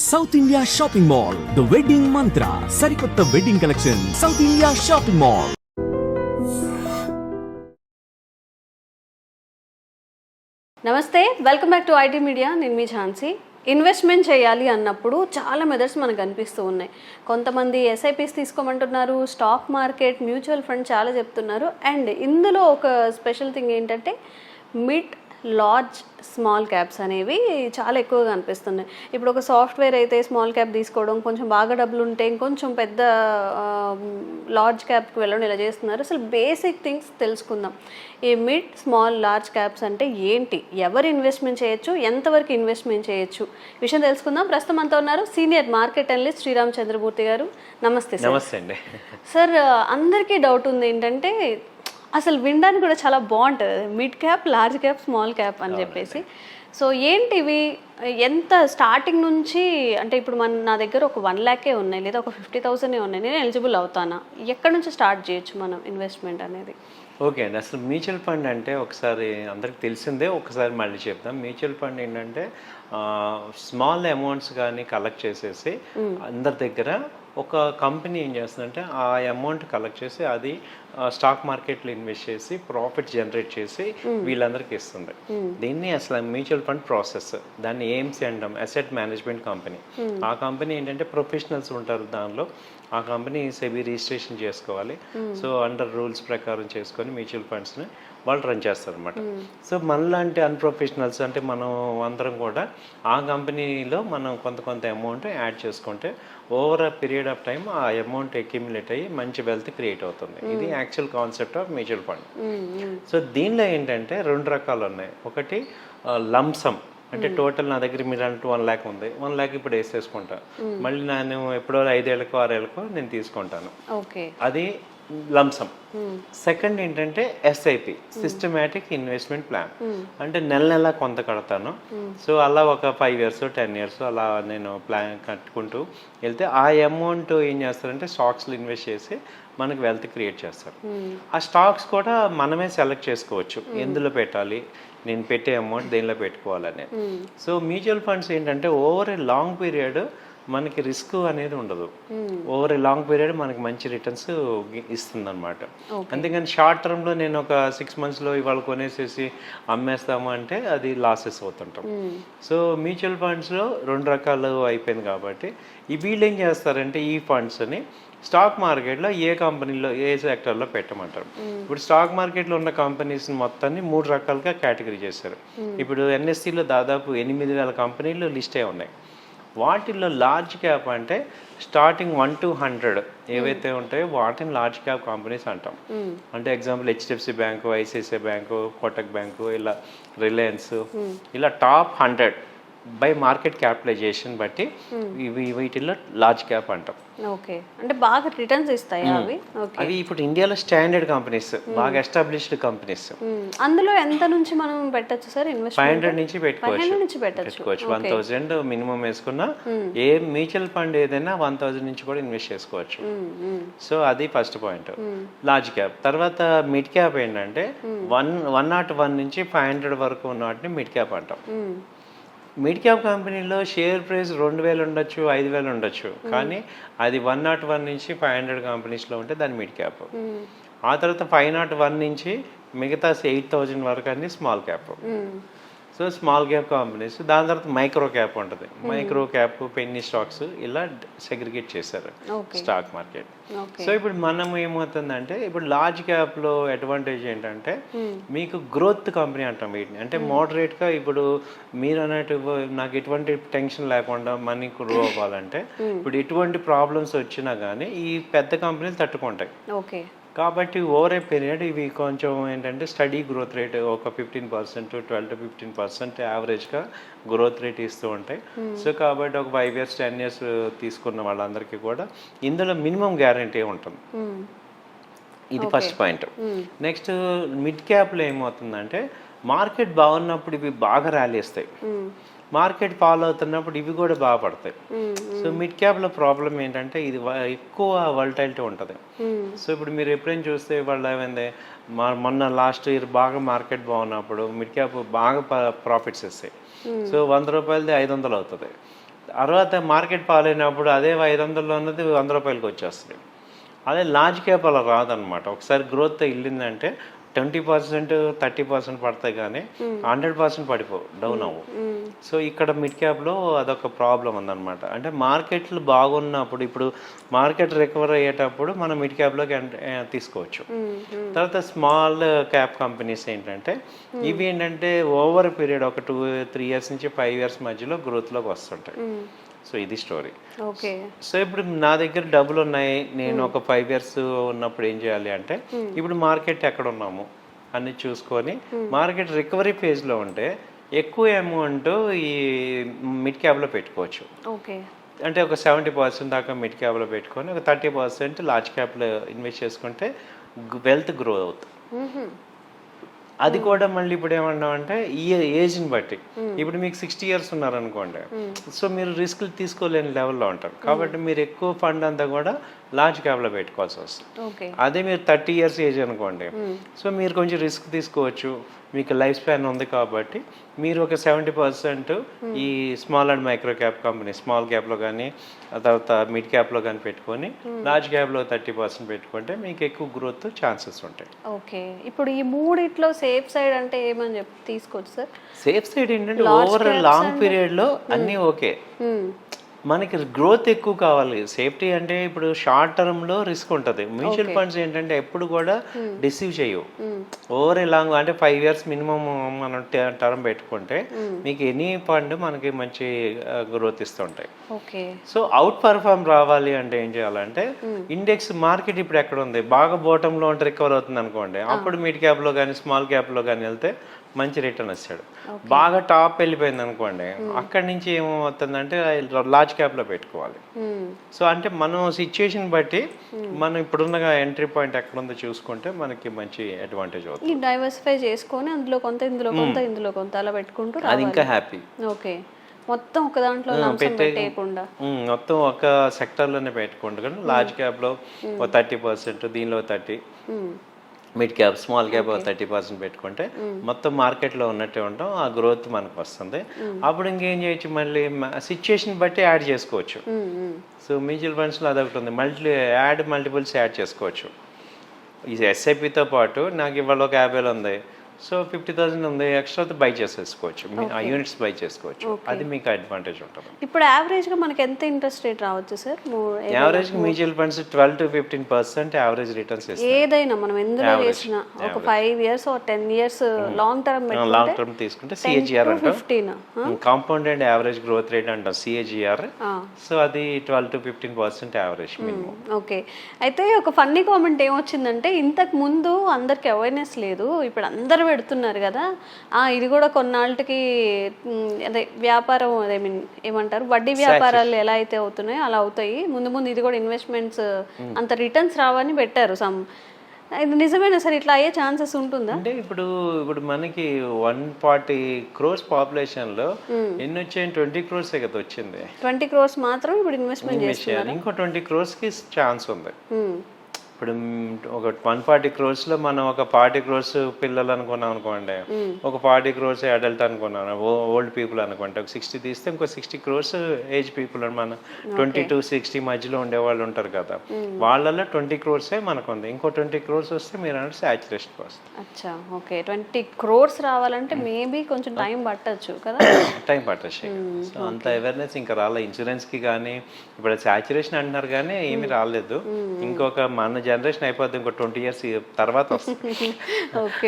South India shopping mall the wedding Mantra సరికొత్త wedding collection South India shopping mall. నమస్తే, welcome back to IT media. నేను మీ Jhansi. Investment చేయాలి అన్నప్పుడు చాలా మెథడ్స్ మనకు కనిపిస్తూ ఉన్నాయి. కొంతమంది ఎస్ఐపిస్ తీసుకోమంటున్నారు, స్టాక్ మార్కెట్, మ్యూచువల్ ఫండ్ చాలా చెప్తున్నారు. అండ్ ఇందులో ఒక స్పెషల్ థింగ్ ఏంటంటే మిడ్, లార్జ్, స్మాల్ క్యాప్స్ అనేవి చాలా ఎక్కువగా అనిపిస్తున్నాయి. ఇప్పుడు ఒక సాఫ్ట్వేర్ అయితే స్మాల్ క్యాప్ తీసుకోవడం, కొంచెం బాగా డబ్బులు ఉంటే ఇంకొంచెం పెద్ద లార్జ్ క్యాప్కి వెళ్ళడం ఇలా చేస్తున్నారు. అసలు బేసిక్ థింగ్స్ తెలుసుకుందాం. ఈ మిడ్, స్మాల్, లార్జ్ క్యాప్స్ అంటే ఏంటి, ఎవరు ఇన్వెస్ట్మెంట్ చేయొచ్చు, ఎంతవరకు ఇన్వెస్ట్మెంట్ చేయొచ్చు, విషయం తెలుసుకుందాం. ప్రస్తుతం అంతా ఉన్నారు senior market analyst Sriram Chandramurthy గారు. నమస్తే సార్. నమస్తే అండి. సార్, అందరికీ డౌట్ ఉంది ఏంటంటే అసలు వినడానికి కూడా చాలా బాగుంటుంది, mid cap, large cap, small cap అని చెప్పేసి. సో ఏంటివి, ఎంత స్టార్టింగ్ నుంచి, అంటే ఇప్పుడు నా దగ్గర ఒక 1 lakh ఉన్నాయి, లేదా ఒక 50,000 ఉన్నాయి, నేను ఎలిజిబుల్ అవుతానా, ఎక్కడి నుంచి స్టార్ట్ చేయొచ్చు మనం ఇన్వెస్ట్మెంట్ అనేది? ఓకే అండి. అసలు మ్యూచువల్ ఫండ్ అంటే ఒకసారి అందరికి తెలిసిందే, ఒకసారి మళ్ళీ చెప్తాం. మ్యూచువల్ ఫండ్ ఏంటంటే స్మాల్ అమౌంట్స్ కానీ కలెక్ట్ చేసేసి అందరి దగ్గర ఒక కంపెనీ ఏం చేస్తుందంటే ఆ అమౌంట్ కలెక్ట్ చేసి అది స్టాక్ మార్కెట్లో ఇన్వెస్ట్ చేసి ప్రాఫిట్ జనరేట్ చేసి వీళ్ళందరికీ ఇస్తుంది. దీన్ని అసలు మ్యూచువల్ ఫండ్ ప్రాసెస్, దాన్ని ఏఎంసీ అంటాం, అసెట్ మేనేజ్మెంట్ కంపెనీ. ఆ కంపెనీ ఏంటంటే ప్రొఫెషనల్స్ ఉంటారు దానిలో. ఆ కంపెనీ సెబీ రిజిస్ట్రేషన్ చేసుకోవాలి. సో అండర్ రూల్స్ ప్రకారం చేసుకొని మ్యూచువల్ ఫండ్స్ని వాళ్ళు రన్ చేస్తారు అనమాట. సో మనలాంటి అన్ప్రొఫెషనల్స్ అంటే మనం అందరం కూడా ఆ కంపెనీలో మనం కొంత అమౌంట్ యాడ్ చేసుకుంటే over a period of time ఆ అమౌంట్ అక్యుములేట్ అయ్యి మంచి వెల్త్ క్రియేట్ అవుతుంది. ఇది actual concept of mutual fund. So దీనిలో ఏంటంటే 2 రకాలు ఉన్నాయి. ఒకటి లంసమ్, అంటే టోటల్ నా దగ్గర మీరు అంటూ 1 lakh ఉంది, 1 lakh ఇప్పుడు వేసేసుకుంటా, మళ్ళీ నేను ఎప్పుడో 5 ఏళ్ళకో 6 ఏళ్ళకో నేను తీసుకుంటాను, అది లంసమ్. సెకండ్ ఏంటంటే ఎస్ఐపి, సిస్టమేటిక్ ఇన్వెస్ట్మెంట్ ప్లాన్, అంటే నెల కొంత కడతాను. సో అలా ఒక 5 years 10 years అలా నేను ప్లాన్ కట్టుకుంటూ వెళ్తే ఆ అమౌంట్ ఏం చేస్తారంటే స్టాక్స్లో ఇన్వెస్ట్ చేసి మనకు వెల్త్ క్రియేట్ చేస్తారు. ఆ స్టాక్స్ కూడా మనమే సెలెక్ట్ చేసుకోవచ్చు ఎందులో పెట్టాలి, నేను పెట్టే అమౌంట్ దేనిలో పెట్టుకోవాలని. సో మ్యూచువల్ ఫండ్స్ ఏంటంటే ఓవర్ ఏ లాంగ్ పీరియడ్ మనకి రిస్క్ అనేది ఉండదు. ఓవర్ ఏ లాంగ్ పీరియడ్ మనకి మంచి రిటర్న్స్ ఇస్తుంది అనమాట. అంతేగాని షార్ట్ టర్మ్లో నేను ఒక 6 monthsలో ఇవాళ కొనేసేసి అమ్మేస్తాము అంటే అది లాసెస్ అవుతుంటాం. సో మ్యూచువల్ ఫండ్స్లో 2 రకాలు అయిపోయింది కాబట్టి వీళ్ళు ఏం చేస్తారంటే ఈ ఫండ్స్ని స్టాక్ మార్కెట్లో ఏ కంపెనీలో ఏ సెక్టర్లో పెట్టమంటారు. ఇప్పుడు స్టాక్ మార్కెట్లో ఉన్న కంపెనీస్ మొత్తాన్ని 3 రకాలుగా కేటగిరీ చేశారు. ఇప్పుడు ఎన్ఎస్సిలో దాదాపు 8,000 కంపెనీలు లిస్ట్ అయి ఉన్నాయి. వాటిల్లో లార్జ్ క్యాప్ అంటే స్టార్టింగ్ 1 to 100 ఏవైతే ఉంటాయో వాటిని లార్జ్ క్యాప్ కంపెనీస్ అంటాం. అంటే example HDFC bank, ICICI bank, Kotak bank, ఇలా రిలయన్స్, ఇలా టాప్ 100 బై మార్కెట్ క్యాపిటలైజేషన్ బట్టి వీటిల్లో లార్జ్ క్యాప్ అంటాం. ఓకే, అంటే బాగా రిటర్న్స్ ఇస్తాయి అవి. అవి ఇప్పుడు ఇండియాలో స్టాండర్డ్ కంపెనీస్, బాగా ఎస్టాబ్లిష్డ్ కంపెనీస్. అందులో ఎంత నుంచి మనం పెట్టచ్చు సార్ ఇన్వెస్ట్మెంట్? 500 నుంచి పెట్టుకోవచ్చు. 1,000 మినిమం వేసుకున్నా ఏ మ్యూచువల్ ఫండ్ ఏదైనా 1,000 నుంచి కూడా ఇన్వెస్ట్ చేసుకోవచ్చు. సో అది ఫస్ట్ పాయింట్, లార్జ్ క్యాప్. తర్వాత మిడ్ క్యాప్ ఏంటంటే 101 నుంచి 500 వరకు ఉన్న వాటిని మిడ్ క్యాప్ అంటాం. మిడ్ క్యాప్ కంపెనీలో షేర్ ప్రైస్ 2,000 ఉండొచ్చు, 5,000 ఉండొచ్చు, కానీ అది 101 నుంచి 500 కంపెనీస్లో ఉంటే దాని మిడ్ క్యాప్. ఆ తర్వాత 501 నుంచి మిగతా 8,000 వరకు అన్ని small cap. So small cap companies. దాని తర్వాత మైక్రో క్యాప్ ఉంటుంది. మైక్రో క్యాప్, పెన్నీ స్టాక్స్, ఇలా సెగ్రిగేట్ చేశారు స్టాక్ మార్కెట్. సో ఇప్పుడు మనం ఏమవుతుందంటే ఇప్పుడు లార్జ్ క్యాప్లో అడ్వాంటేజ్ ఏంటంటే మీకు గ్రోత్ కంపెనీ అంటాం వీటిని. అంటే మోడరేట్గా ఇప్పుడు మీరు అన్నట్టు నాకు ఎటువంటి టెన్షన్ లేకుండా మనీ గ్రో అవ్వాలంటే ఇప్పుడు ఎటువంటి ప్రాబ్లమ్స్ వచ్చినా కానీ ఈ పెద్ద కంపెనీలు తట్టుకుంటాయి. కాబట్టి ఓవర్ ఏ పీరియడ్ ఇవి కొంచెం ఏంటంటే స్టడీ గ్రోత్ రేట్ ఒక 15%, 12 to 15% యావరేజ్గా గ్రోత్ రేట్ ఇస్తూ ఉంటాయి. సో కాబట్టి ఒక 5 years 10 years తీసుకున్న వాళ్ళందరికీ కూడా ఇందులో మినిమం గ్యారంటీ ఉంటుంది. ఇది ఫస్ట్ పాయింట్. నెక్స్ట్ మిడ్ క్యాప్లో ఏమవుతుందంటే మార్కెట్ బాగున్నప్పుడు ఇవి బాగా ర్యాలీ ఇస్తాయి, మార్కెట్ ఫాలో అవుతున్నప్పుడు ఇవి కూడా బాగా పడతాయి. సో మిడ్ క్యాప్లో ప్రాబ్లం ఏంటంటే ఇది ఎక్కువ వల్టైలిటీ ఉంటుంది. సో ఇప్పుడు మీరు ఎప్పుడైనా చూస్తే వాళ్ళు ఏమైంది, మొన్న లాస్ట్ ఇయర్ బాగా మార్కెట్ బాగున్నప్పుడు మిడ్ క్యాప్ బాగా ప్రాఫిట్స్ ఇస్తాయి. సో 100 రూపాయలది 500 అవుతుంది. తర్వాత మార్కెట్ పాలైనప్పుడు అదే 500లో ఉన్నది 100 రూపాయలకి వచ్చేస్తుంది. అదే లార్జ్ క్యాప్ అలా రాదనమాట. ఒకసారి గ్రోత్ వెళ్ళిందంటే 20% 30% పడతాయి కానీ 100% పడిపోవు, డౌన్ అవ్వు. సో ఇక్కడ మిడ్ క్యాప్లో అదొక ప్రాబ్లం ఉందన్నమాట. అంటే మార్కెట్లు బాగున్నప్పుడు, ఇప్పుడు మార్కెట్ రికవర్ అయ్యేటప్పుడు మనం మిడ్ క్యాప్లోకి తీసుకోవచ్చు. తర్వాత స్మాల్ క్యాప్ కంపెనీస్ ఏంటంటే ఇవి ఏంటంటే ఓవర్ పీరియడ్ ఒక 2-3 ఇయర్స్ నుంచి 5 ఇయర్స్ మధ్యలో గ్రోత్లోకి వస్తుంటాయి. సో ఇది స్టోరీ. ఓకే. సో ఇప్పుడు నా దగ్గర డబ్బులు ఉన్నాయి, నేను ఒక 5 ఇయర్స్ ఉన్నప్పుడు ఏం చేయాలి అంటే ఇప్పుడు మార్కెట్ ఎక్కడ ఉన్నాము అన్ని చూసుకొని మార్కెట్ రికవరీ ఫేజ్లో ఉంటే ఎక్కువ అమౌంట్ ఈ మిడ్ క్యాప్లో పెట్టుకోవచ్చు. ఓకే. అంటే ఒక 70% దాకా మిడ్ క్యాప్లో పెట్టుకొని ఒక 30% లార్జ్ క్యాప్లో ఇన్వెస్ట్ చేసుకుంటే వెల్త్ గ్రో అవుతుంది. అది కూడా మళ్ళీ ఇప్పుడు ఏమన్నామంటే ఈ ఏజ్ని బట్టి, ఇప్పుడు మీకు 60 ఇయర్స్ ఉన్నారనుకోండి, సో మీరు రిస్క్లు తీసుకోలేని లెవెల్లో ఉంటారు. కాబట్టి మీరు ఎక్కువ ఫండ్ అంతా కూడా లార్జ్ క్యాప్లో పెట్టుకోవాల్సి వస్తుంది. అదే మీరు 30 ఇయర్స్ ఏజ్ అనుకోండి, సో మీరు కొంచెం రిస్క్ తీసుకోవచ్చు, మీకు లైఫ్ స్పాన్ ఉంది. కాబట్టి మీరు ఒక 70% ఈ small and micro cap company small క్యాప్లో కానీ తర్వాత మిడ్ క్యాప్లో కానీ పెట్టుకొని లార్జ్ క్యాప్లో 30% పెట్టుకుంటే మీకు ఎక్కువ గ్రోత్ ఛాన్సెస్ ఉంటాయి. ఓకే. ఇప్పుడు ఈ మూడిట్లో సేఫ్ సైడ్ అంటే ఏమని తీసుకోవచ్చు సార్? సేఫ్ సైడ్ ఏంటంటే ఓవర్ లాంగ్ పీరియడ్లో అన్నీ ఓకే, మనకి గ్రోత్ ఎక్కువ కావాలి. సేఫ్టీ అంటే ఇప్పుడు షార్ట్ టర్మ్లో రిస్క్ ఉంటుంది. మ్యూచువల్ ఫండ్స్ ఏంటంటే ఎప్పుడు కూడా డిసీవ్ చేయవు. ఓవర్ లాంగ్ అంటే 5 ఇయర్స్ మినిమం మనం టర్మ్ పెట్టుకుంటే మీకు ఎనీ ఫండ్ మనకి మంచి గ్రోత్ ఇస్తుంటాయి. సో అవుట్ పర్ఫార్మ్ రావాలి అంటే ఏం చేయాలంటే ఇండెక్స్ మార్కెట్ ఇప్పుడు ఎక్కడ ఉంది, బాగా బాటంలో ఉంటే రికవర్ అవుతుంది అనుకోండి, అప్పుడు మిడ్ క్యాప్లో కానీ స్మాల్ క్యాప్లో కానీ వెళ్తే మంచి రిటర్న్ వస్తాడు. బాగా టాప్ వెళ్ళిపోయింది అనుకోండి, అక్కడి నుంచి ఏమవుతుందంటే లార్జ్ క్యాప్లో పెట్టుకోవాలి. సో అంటే మనం సిచ్యుయేషన్ బట్టి మనం ఇప్పుడున్న ఎంట్రీ పాయింట్ ఎక్కడ ఉందో చూసుకుంటే మనకి మంచి అడ్వాంటేజ్ అవుతుంది. డైవర్సిఫై చేసుకొని అందులో కొంత ఇందులో కొంత ఇందులో కొంత అలా పెట్టుకుంటూ అది ఇంకా హ్యాపీ. ఓకే. మొత్తం ఒక దాంట్లో పెట్టేయకుండా మొత్తం ఒక సెక్టర్లోనే పెట్టుకుంటూ లార్జ్ క్యాప్లో 30%, దీనిలో 30, మిడ్ క్యాప్ స్మాల్ క్యాప్ 30% పెట్టుకుంటే మొత్తం మార్కెట్లో ఉన్నట్టే ఉంటాం, ఆ గ్రోత్ మనకు వస్తుంది. అప్పుడు ఇంకేం చేయొచ్చు, మళ్ళీ సిచ్యుయేషన్ బట్టి యాడ్ చేసుకోవచ్చు. సో మ్యూచువల్ ఫండ్స్లో అదొకటి ఉంది, మల్టిపుల్స్ యాడ్ చేసుకోవచ్చు. ఈ ఎస్ఐపితో పాటు నాకు ఇవాళ ఒక 50 ఉంది, సో 50,000 ఉంది, ఎక్స్ట్రా బై చేసేసుకోవచ్చు, ఆ యూనిట్స్ బై చేసుకోవచ్చు. అది మీకు అడ్వాంటేజ్ ఉంటుంది. ఇప్పుడు యావరేజ్గా మనకి ఎంత ఇంట్రెస్ట్ రేట్ రావచ్చు sir? Average mutual funds 12 to 15% average returns ఇస్తాయి. ఏదైనా మనం ఎందులో చేసినా ఒక 5 ఇయర్స్ 10 ఇయర్స్ లాంగ్ టర్మ్ తీసుకుంటే సిఏజిఆర్ అంటాం, కాంపౌండెడ్ యావరేజ్ గ్రోత్ రేట్ అంటాం సిఏజిఆర్. సో అది 12 to 15% యావరేజ్ మినిమం. ఓకే. అయితే ఒక ఫన్నీ కామెంట్ ఏమొచ్చిందంటే ఇంతకు ముందు అందరికి అవేర్నెస్ లేదు, ఇప్పుడు అందరూ పెడుతున్నారు కదా, ఇది కూడా కొన్నాళ్ళకి అదే వ్యాపారం అదే మీన్ ఏమంటారు వడ్డీ వ్యాపారాలు ఎలా అయితే అవుతున్నాయో అలా అవుతాయి, ముందు ముందు ఇది కూడా ఇన్వెస్ట్మెంట్స్ అంత రిటర్న్స్ రావని పెట్టారు. ఇది నిజమేనా సార్? ఇట్లా అయ్యే ఛాన్సెస్ ఉంటుందా? అంటే ఇప్పుడు మనకి 140 crores పాపులేషన్లో ఎన్ని వచ్చాయి? 20 crores కదా వచ్చింది. 20 crores మాత్రం ఇప్పుడు ఇన్వెస్ట్మెంట్ చేస్తున్నారు. ఇంకో 20 crores ఛాన్స్ ఉంది. ఇప్పుడు ఒక 140 crores మనం ఒక 40 crores పిల్లలు అనుకున్నాం అనుకోండి, ఒక 40 crores అడల్ట్ అనుకున్నాను, ఓల్డ్ పీపుల్ అనుకుంటే ఒక 60 తీస్తే ఇంకో 60 crores ఏజ్ పీపుల్ మన 20 to 60 మధ్యలో ఉండేవాళ్ళు ఉంటారు కదా, వాళ్ళల్లో 20 crores మనకు ఉంది. ఇంకో 20 crores వస్తే మీరు అన్నట్టు సాచురేషన్ వస్తుంది. అచ్చా, ఓకే. 20 crores రావాలంటే మేబీ కొంచెం టైం పట్టచ్చు కదా? టైం పట్టచ్చు. సో అంత అవేర్నెస్ ఇంకా రాలేదు ఇన్సూరెన్స్కి కానీ. ఇప్పుడు సాచురేషన్ అంటున్నారు కానీ ఏమీ రాలేదు. ఇంకొక మన జనరేషన్ అయిపోద్ది, ఇంకో 20 years తర్వాత వస్తుంది.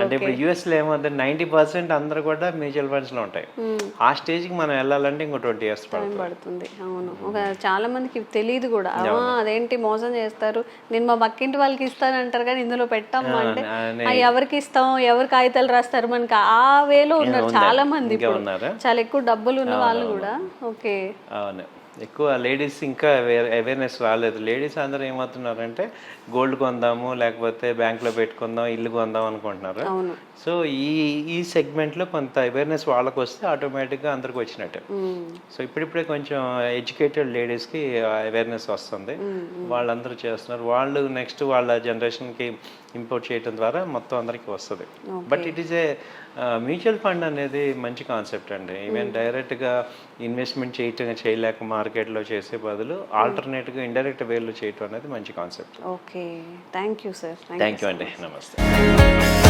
అంటే ఇప్పుడు యూఎస్లో ఏమవుతుంది, 90% అందరూ కూడా మ్యూచువల్ ఫండ్స్ లో ఉంటాయి. ఆ స్టేజ్కి మనం వెళ్ళాలంటే ఇంకో 20 years పడుతుంది. అవును, చాలా మందికి తెలియదు కూడా, అదేంటి మోసం చేస్తారు, నేను మా పక్కింటి వాళ్ళకి ఇస్తానంటారు కానీ ఇందులో పెట్టాము అంటే ఎవరికి ఇస్తాం, ఎవరు కాగితాలు రాస్తారు, మనకి ఆ వేలో ఉన్నారు చాలా మంది, చాలా ఎక్కువ డబ్బులు ఉన్న వాళ్ళు కూడా. ఓకే. అవును, ఎక్కువ లేడీస్ ఇంకా అవేర్నెస్ రాలేదు. లేడీస్ అందరూ ఏమవుతున్నారంటే గోల్డ్ కొందాము, లేకపోతే బ్యాంక్లో పెట్టుకుందాం, ఇల్లు కొందాం అనుకుంటున్నారు. సో ఈ సెగ్మెంట్లో కొంత అవేర్నెస్ వాళ్ళకి వస్తే ఆటోమేటిక్గా అందరికి వచ్చినట్టే. సో ఇప్పుడిప్పుడే కొంచెం ఎడ్యుకేటెడ్ లేడీస్కి అవేర్నెస్ వస్తుంది, వాళ్ళందరూ చేస్తున్నారు. వాళ్ళు నెక్స్ట్ వాళ్ళ జనరేషన్కి ఇంపోర్ట్ చేయడం ద్వారా మొత్తం అందరికీ వస్తుంది. But it is a mutual fund అనేది మంచి కాన్సెప్ట్ అండి. ఈవెన్ డైరెక్ట్గా ఇన్వెస్ట్మెంట్ చేయలేక మార్కెట్లో చేసే బదులు ఆల్టర్నేట్గా ఇండైరెక్ట్ వేలో చేయటం అనేది మంచి concept. Okay, thank you sir. Thank you అండి, నమస్తే.